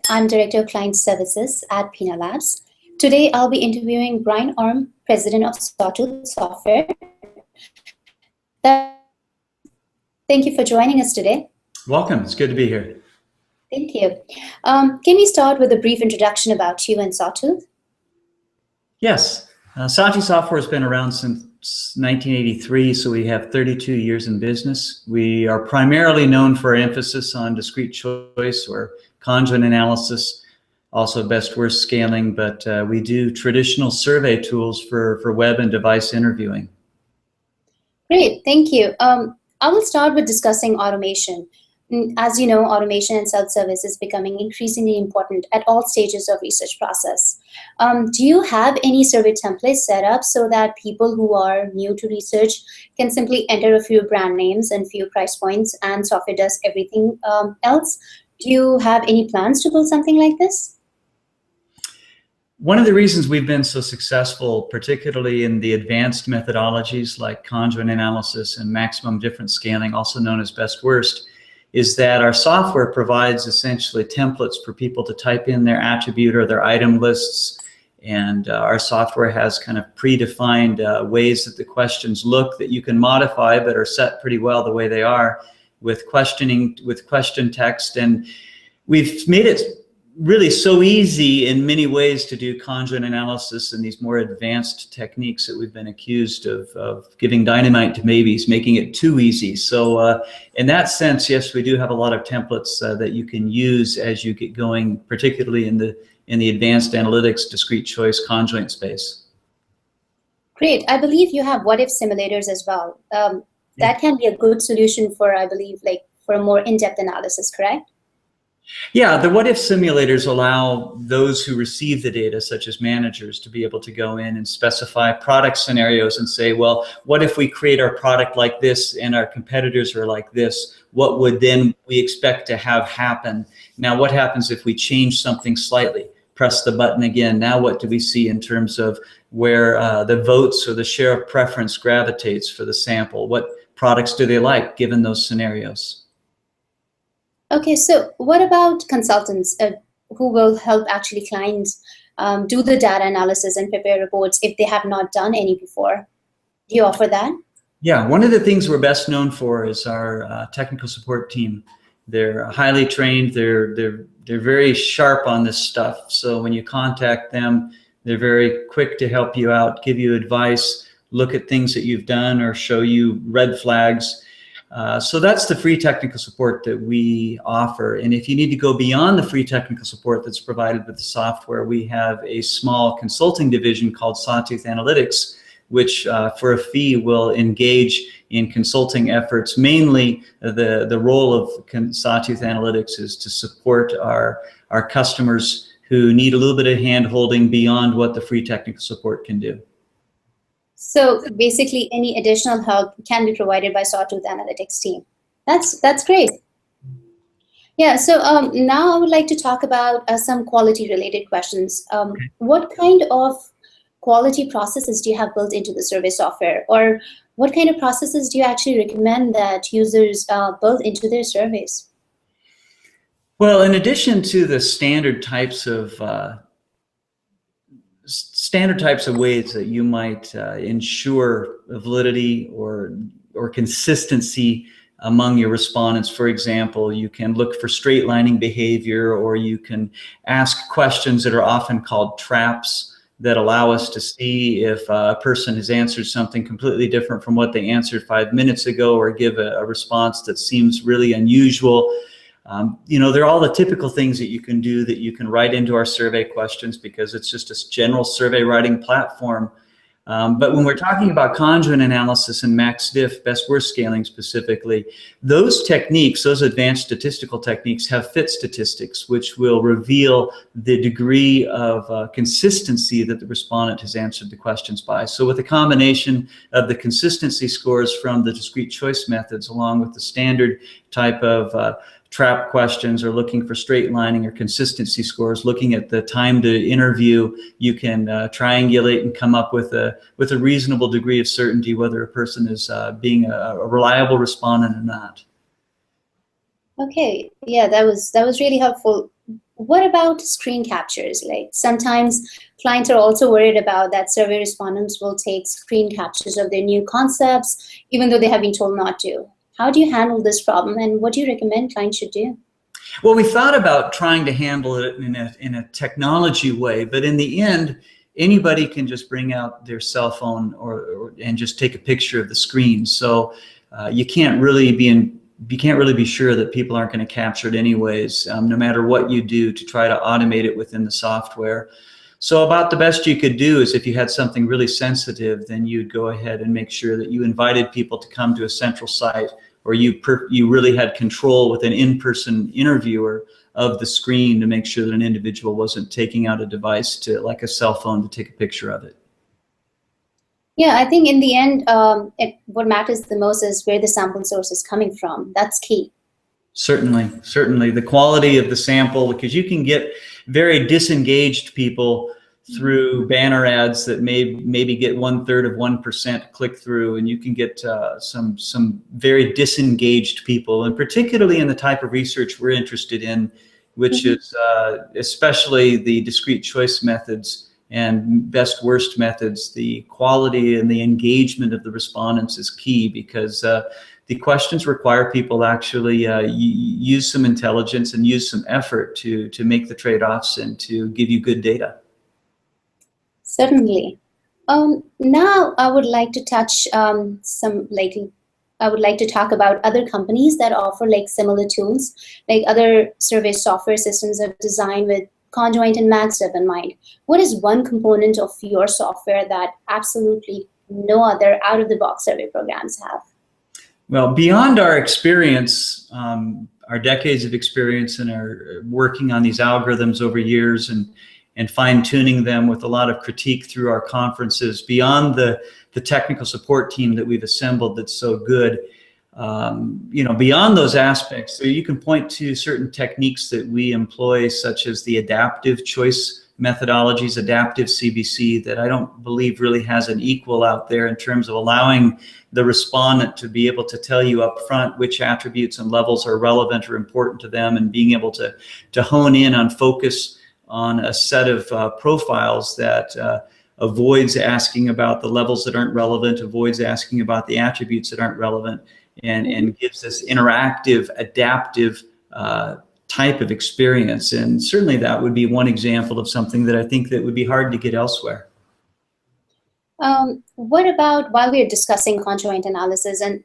I'm Director of Client Services at Pina Labs. Today, I'll be interviewing Brian Orm, President of Sawtooth Software. Thank you for joining us today. Welcome. It's good to be here. Thank you. Can we start with a brief introduction about you and Sawtooth? Yes. Sawtooth Software has been around since 1983, so we have 32 years in business. We are primarily known for our emphasis on discrete choice or conjoint analysis, also best-worst scaling, but we do traditional survey tools for web and device interviewing. Great, thank you. I will start with discussing automation. As you know, automation and self-service is becoming increasingly important at all stages of research process. Do you have any survey templates set up so that people who are new to research can simply enter a few brand names and few price points and software does everything else? Do you have any plans to build something like this? One of the reasons we've been so successful, particularly in the advanced methodologies like conjoint analysis and maximum difference scaling, also known as best-worst, is that our software provides essentially templates for people to type in their attribute or their item lists. And our software has kind of predefined ways that the questions look that you can modify but are set pretty well the way they are with questioning, with question text. And we've made it really so easy in many ways to do conjoint analysis and these more advanced techniques that we've been accused of giving dynamite to maybes, making it too easy. So in that sense, yes, we do have a lot of templates that you can use as you get going, particularly in the advanced analytics, discrete choice, conjoint space. Great. I believe you have what-if simulators as well. That can be a good solution for, I believe, like for a more in-depth analysis, correct? Yeah, the what-if simulators allow those who receive the data, such as managers, to be able to go in and specify product scenarios and say, well, what if we create our product like this and our competitors are like this? What would then we expect to have happen? Now, what happens if we change something slightly? Press the button again. Now what do we see in terms of where the votes or the share of preference gravitates for the sample? What products do they like given those scenarios? Okay, so what about consultants who will help actually clients do the data analysis and prepare reports if they have not done any before? Do you offer that? Yeah, one of the things we're best known for is our technical support team. They're highly trained. They're very sharp on this stuff. So when you contact them, they're very quick to help you out, give you advice, look at things that you've done, or show you red flags. So that's the free technical support that we offer. And if you need to go beyond the free technical support that's provided with the software, we have a small consulting division called Sawtooth Analytics, which for a fee will engage in consulting efforts. Mainly the role of Sawtooth Analytics is to support our customers who need a little bit of hand-holding beyond what the free technical support can do. So basically, any additional help can be provided by Sawtooth Analytics team. That's great. Yeah. So now I would like to talk about some quality-related questions. What kind of quality processes do you have built into the survey software, or what kind of processes do you actually recommend that users build into their surveys? Well, in addition to the standard types of ways that you might ensure validity or consistency among your respondents. For example, you can look for straight lining behavior, or you can ask questions that are often called traps that allow us to see if a person has answered something completely different from what they answered 5 minutes ago, or give a response that seems really unusual. You know, they're all the typical things that you can do that you can write into our survey questions, because it's just a general survey writing platform. But when we're talking about conjoint analysis and max diff, best-worst scaling specifically, those techniques, those advanced statistical techniques, have fit statistics, which will reveal the degree of consistency that the respondent has answered the questions by. So with a combination of the consistency scores from the discrete choice methods, along with the standard type of trap questions, or looking for straight lining or consistency scores, looking at the time to interview, you can triangulate and come up with a reasonable degree of certainty whether a person is being a reliable respondent or not. Okay, yeah, that was really helpful. What about screen captures? Like sometimes clients are also worried about that survey respondents will take screen captures of their new concepts, even though they have been told not to. How do you handle this problem, and what do you recommend clients should do? Well, we thought about trying to handle it in a technology way, but in the end, anybody can just bring out their cell phone and just take a picture of the screen. So you can't really be sure that people aren't going to capture it anyways, no matter what you do to try to automate it within the software. So about the best you could do is if you had something really sensitive, then you'd go ahead and make sure that you invited people to come to a central site, or you really had control with an in-person interviewer of the screen to make sure that an individual wasn't taking out a device to, like a cell phone, to take a picture of it. Yeah, I think in the end, what matters the most is where the sample source is coming from. That's key. Certainly, certainly. The quality of the sample, because you can get very disengaged people through banner ads that maybe get 1/3 of 1% click through, and you can get some very disengaged people, and particularly in the type of research we're interested in, which is especially the discrete choice methods and best worst methods. The quality and the engagement of the respondents is key, because the questions require people actually use some intelligence and use some effort to make the trade-offs and to give you good data. Certainly. Now I would like to touch I would like to talk about other companies that offer like similar tools, like other survey software systems are designed with conjoint and MagStep in mind. What is one component of your software that absolutely no other out-of-the-box survey programs have? Well, beyond our experience, our decades of experience and our working on these algorithms over years and fine-tuning them with a lot of critique through our conferences, beyond the technical support team that we've assembled that's so good, beyond those aspects, so you can point to certain techniques that we employ, such as the adaptive choice methodologies, adaptive CBC, that I don't believe really has an equal out there in terms of allowing the respondent to be able to tell you up front which attributes and levels are relevant or important to them, and being able to hone in on focus on a set of profiles that avoids asking about the levels that aren't relevant, avoids asking about the attributes that aren't relevant, and gives this interactive, adaptive type of experience. And certainly that would be one example of something that I think that would be hard to get elsewhere. What about, while we are discussing conjoint analysis, and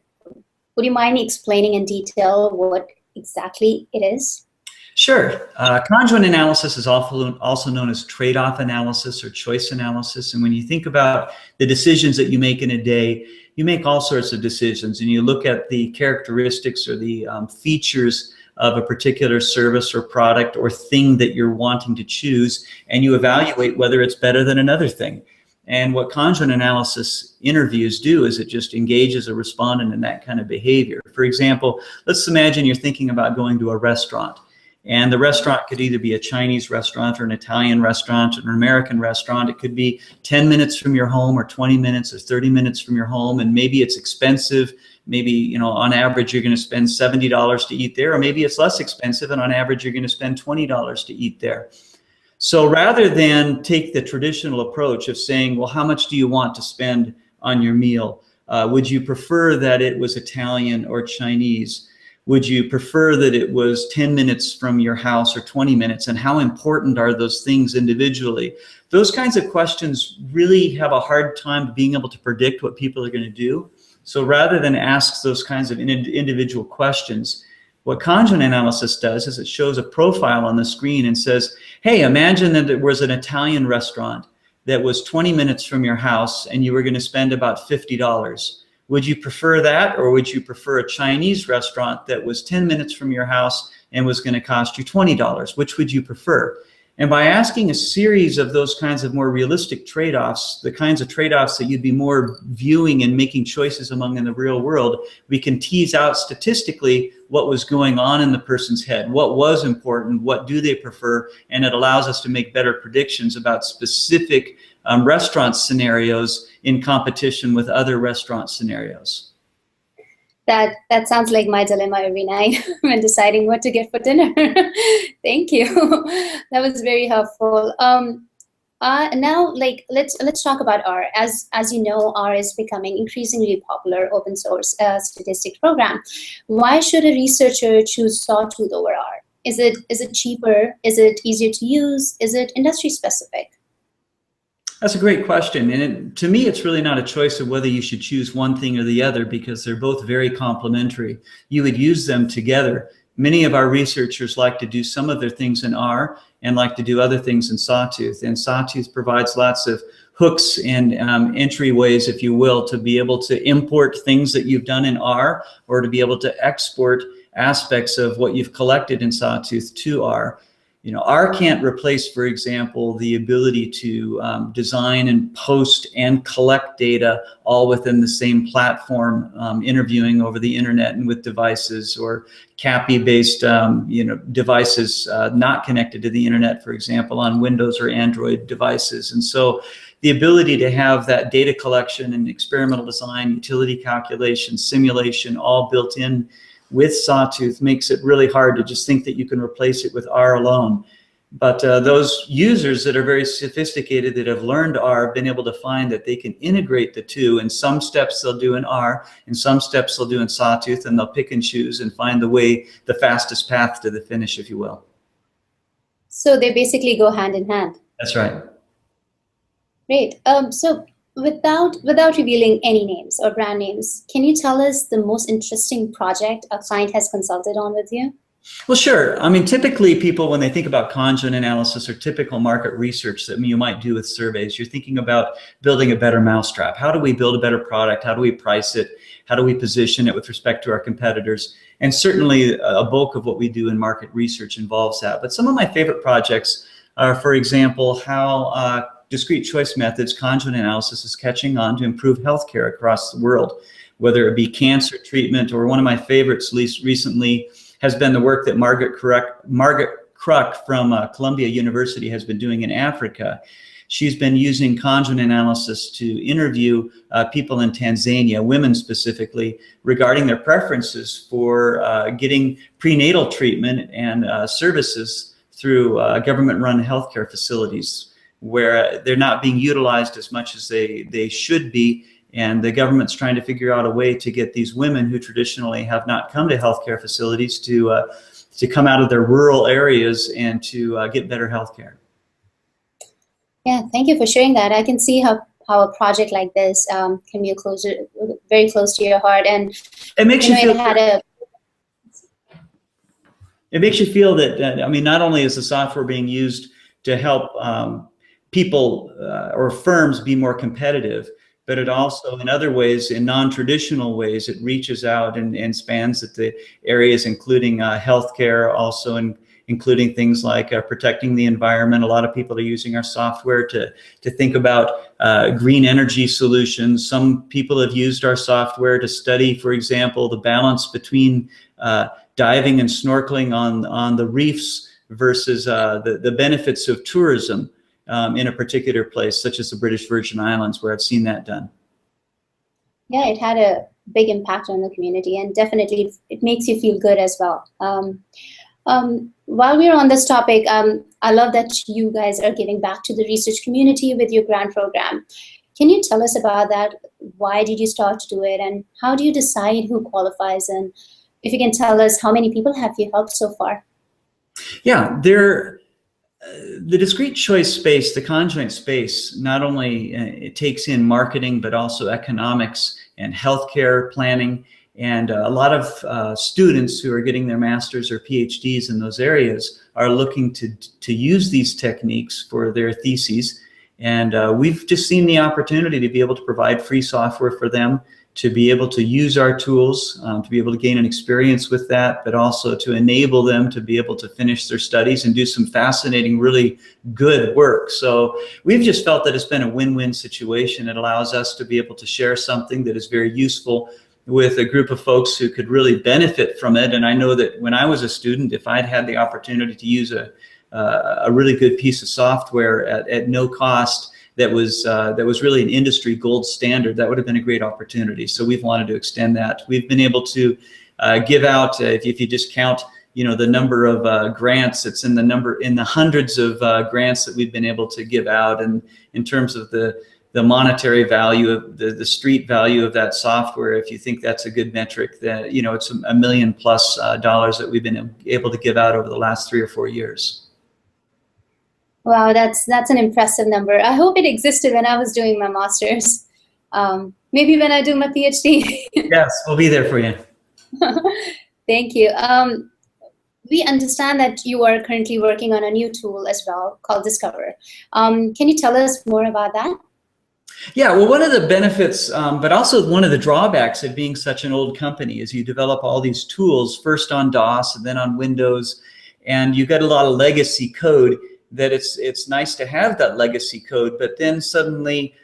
would you mind explaining in detail what exactly it is? Sure. Conjoint analysis is also known as trade-off analysis or choice analysis. And when you think about the decisions that you make in a day, you make all sorts of decisions, and you look at the characteristics or the features of a particular service or product or thing that you're wanting to choose, and you evaluate whether it's better than another thing. And what conjoint analysis interviews do is it just engages a respondent in that kind of behavior. For example, let's imagine you're thinking about going to a restaurant. And the restaurant could either be a Chinese restaurant or an Italian restaurant or an American restaurant. It could be 10 minutes from your home or 20 minutes or 30 minutes from your home. And maybe it's expensive. Maybe, on average, you're going to spend $70 to eat there, or maybe it's less expensive and on average, you're going to spend $20 to eat there. So rather than take the traditional approach of saying, well, how much do you want to spend on your meal? Would you prefer that it was Italian or Chinese? Would you prefer that it was 10 minutes from your house or 20 minutes? And how important are those things individually? Those kinds of questions really have a hard time being able to predict what people are going to do. So rather than ask those kinds of individual questions, what conjoint analysis does is it shows a profile on the screen and says, hey, imagine that there was an Italian restaurant that was 20 minutes from your house and you were going to spend about $50. Would you prefer that, or would you prefer a Chinese restaurant that was 10 minutes from your house and was going to cost you $20? Which would you prefer? And by asking a series of those kinds of more realistic trade-offs, the kinds of trade-offs that you'd be more viewing and making choices among in the real world, we can tease out statistically what was going on in the person's head, what was important, what do they prefer, and it allows us to make better predictions about specific restaurant scenarios in competition with other restaurant scenarios. That sounds like my dilemma every night when deciding what to get for dinner. Thank you. That was very helpful. Now, like, let's talk about R. As you know, R is becoming increasingly popular open source statistics program. Why should a researcher choose Sawtooth over R? Is it cheaper? Is it easier to use? Is it industry specific? That's a great question. And to me, it's really not a choice of whether you should choose one thing or the other, because they're both very complementary. You would use them together. Many of our researchers like to do some of their things in R and like to do other things in Sawtooth. And Sawtooth provides lots of hooks and entryways, if you will, to be able to import things that you've done in R, or to be able to export aspects of what you've collected in Sawtooth to R. You know, R can't replace, for example, the ability to design and post and collect data all within the same platform, interviewing over the internet and with devices, or CAPI-based devices not connected to the internet, for example, on Windows or Android devices. And so the ability to have that data collection and experimental design, utility calculation, simulation, all built in with Sawtooth makes it really hard to just think that you can replace it with R alone. But those users that are very sophisticated, that have learned R, have been able to find that they can integrate the two. And some steps they'll do in R, and some steps they'll do in Sawtooth, and they'll pick and choose and find the fastest path to the finish, if you will. So they basically go hand in hand. That's right. Great. So without revealing any names or brand names, can you tell us the most interesting project a client has consulted on with you? Well, sure. I mean, typically people, when they think about conjoint analysis or typical market research that you might do with surveys, you're thinking about building a better mousetrap. How do we build a better product? How do we price it? How do we position it with respect to our competitors? And certainly a bulk of what we do in market research involves that. But some of my favorite projects are, for example, how discrete choice methods, conjoint analysis, is catching on to improve healthcare across the world, whether it be cancer treatment, or one of my favorites, least recently, has been the work that Margaret Kruk from Columbia University has been doing in Africa. She's been using conjoint analysis to interview people in Tanzania, women specifically, regarding their preferences for getting prenatal treatment and services through government-run healthcare facilities, where they're not being utilized as much as they should be. And the government's trying to figure out a way to get these women who traditionally have not come to healthcare facilities to come out of their rural areas and to get better healthcare. Yeah, thank you for sharing that. I can see how a project like this can be very close to your heart, and it makes you feel. It makes you feel that I mean, not only is the software being used to help people or firms be more competitive, but it also, in other ways, in non-traditional ways, it reaches out and spans at the areas, including healthcare, also including things like protecting the environment. A lot of people are using our software to think about green energy solutions. Some people have used our software to study, for example, the balance between diving and snorkeling on the reefs versus the benefits of tourism in a particular place, such as the British Virgin Islands, where I've seen that done. Yeah, it had a big impact on the community, and definitely it makes you feel good as well. While we're on this topic, I love that you guys are giving back to the research community with your grant program. Can you tell us about that? Why did you start to do it, and how do you decide who qualifies? And if you can tell us, how many people have you helped so far? Yeah, the discrete choice space, the conjoint space, not only it takes in marketing, but also economics and healthcare planning. And a lot of students who are getting their masters or PhDs in those areas are looking to use these techniques for their theses. And we've just seen the opportunity to be able to provide free software for them, to be able to use our tools, to be able to gain an experience with that, but also to enable them to be able to finish their studies and do some fascinating, really good work. So we've just felt that it's been a win-win situation. It allows us to be able to share something that is very useful with a group of folks who could really benefit from it. And I know that when I was a student, if I'd had the opportunity to use a really good piece of software at no cost, that was really an industry gold standard, that would have been a great opportunity. So we've wanted to extend that. We've been able to give out, if you just count, the number of grants, it's in the hundreds of grants that we've been able to give out. And in terms of the monetary value of the street value of that software, if you think that's a good metric, that it's $1 million+ that we've been able to give out over the last 3 or 4 years. Wow, that's an impressive number. I hope it existed when I was doing my master's. Maybe when I do my PhD. Yes, we'll be there for you. Thank you. We understand that you are currently working on a new tool as well called Discover. Can you tell us more about that? Yeah, well, one of the benefits, but also one of the drawbacks of being such an old company is you develop all these tools, first on DOS and then on Windows, and you got a lot of legacy code that it's nice to have that legacy code, but then suddenly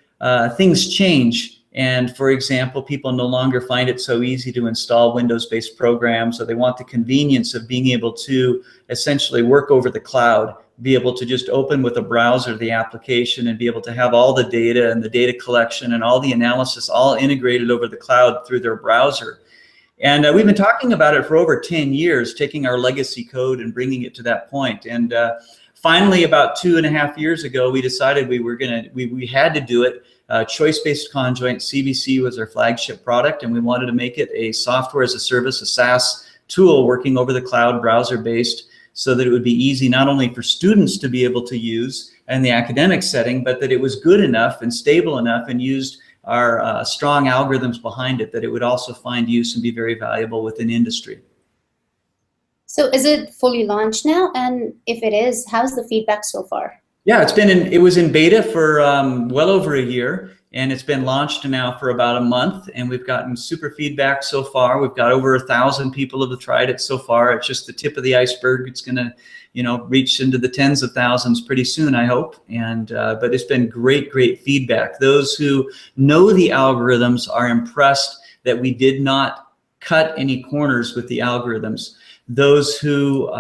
things change. And for example, people no longer find it so easy to install Windows-based programs, or they want the convenience of being able to essentially work over the cloud, be able to just open with a browser the application and be able to have all the data and the data collection and all the analysis all integrated over the cloud through their browser. And we've been talking about it for over 10 years, taking our legacy code and bringing it to that point. And finally, about 2.5 years ago, we decided we had to do it. Choice-based conjoint, CBC was our flagship product, and we wanted to make it a software as a service, a SaaS tool working over the cloud, browser-based, so that it would be easy not only for students to be able to use in the academic setting, but that it was good enough and stable enough and used our strong algorithms behind it, that it would also find use and be very valuable within industry. So is it fully launched now? And if it is, how's the feedback so far? Yeah, it was in beta for well over a year, and it's been launched now for about a month, and we've gotten super feedback so far. We've got over 1,000 people have tried it so far. It's just the tip of the iceberg. It's gonna, reach into the tens of thousands pretty soon, I hope. And but it's been great feedback. Those who know the algorithms are impressed that we did not cut any corners with the algorithms. Those who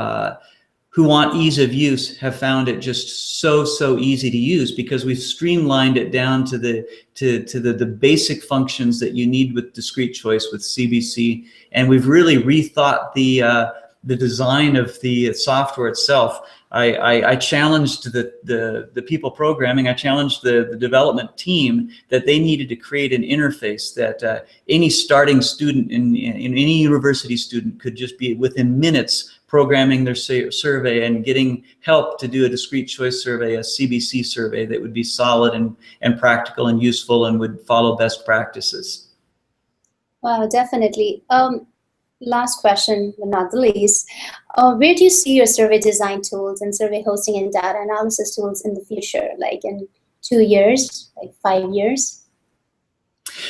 want ease of use have found it just so easy to use, because we've streamlined it down to the basic functions that you need with discrete choice with CBC, and we've really rethought the design of the software itself. I challenged the people programming, I challenged the development team that they needed to create an interface that any starting student in any university student could just be within minutes programming their survey and getting help to do a discrete choice survey, a CBC survey that would be solid and practical and useful and would follow best practices. Wow, definitely. Last question, but not the least. Where do you see your survey design tools and survey hosting and data analysis tools in the future, like in 2 years, like 5 years?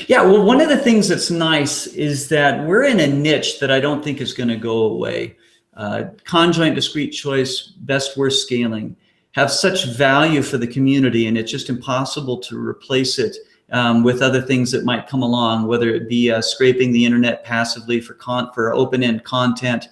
Yeah, well, one of the things that's nice is that we're in a niche that I don't think is going to go away. Conjoint discrete choice, best worst scaling have such value for the community, and it's just impossible to replace it with other things that might come along, whether it be scraping the internet passively for open-end content.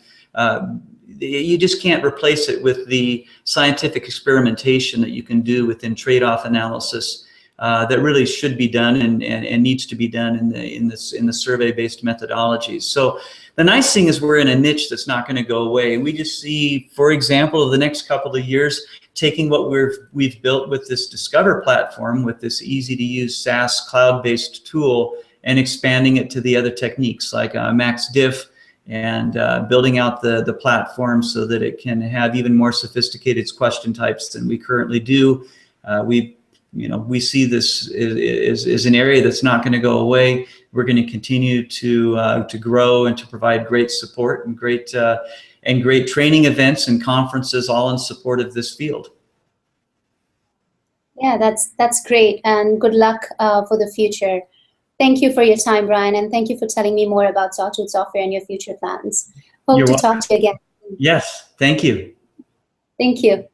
You just can't replace it with the scientific experimentation that you can do within trade-off analysis that really should be done and needs to be done in the survey-based methodologies. So the nice thing is we're in a niche that's not going to go away. We just see, for example, of the next couple of years, taking what we've built with this Discover platform, with this easy-to-use SaaS cloud-based tool, and expanding it to the other techniques like MaxDiff, and building out the platform so that it can have even more sophisticated question types than we currently do. We see this is an area that's not going to go away. We're going to continue to grow and to provide great support and great training events and conferences, all in support of this field. Yeah, that's great, and good luck for the future. Thank you for your time, Brian, and thank you for telling me more about Sawtooth Software and your future plans. Hope to talk to you again. Yes, thank you. Thank you.